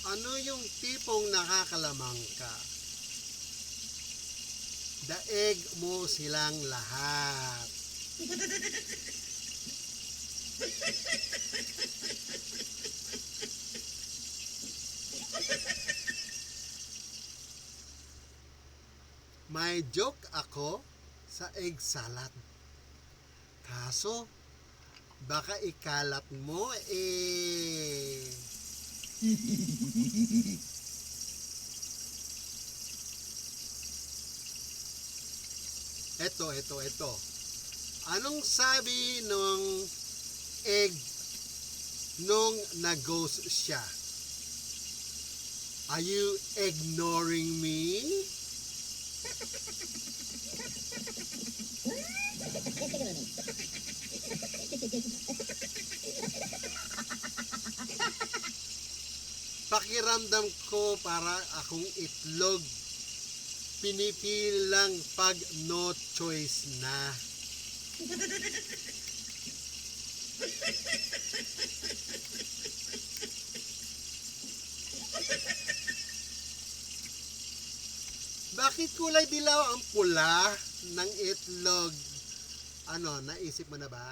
Ano yung tipong nakakalamang ka? Daig mo silang lahat. May joke ako sa egg salad. Kaso, baka ikalat mo eh. Ito. Anong sabi nung egg nung nag-ghost siya? Are you ignoring me? Pakiramdam ko para akong itlog. Pinipili lang pag no choice na. Bakit kulay dilaw ang pula ng itlog? Ano, naisip mo na ba?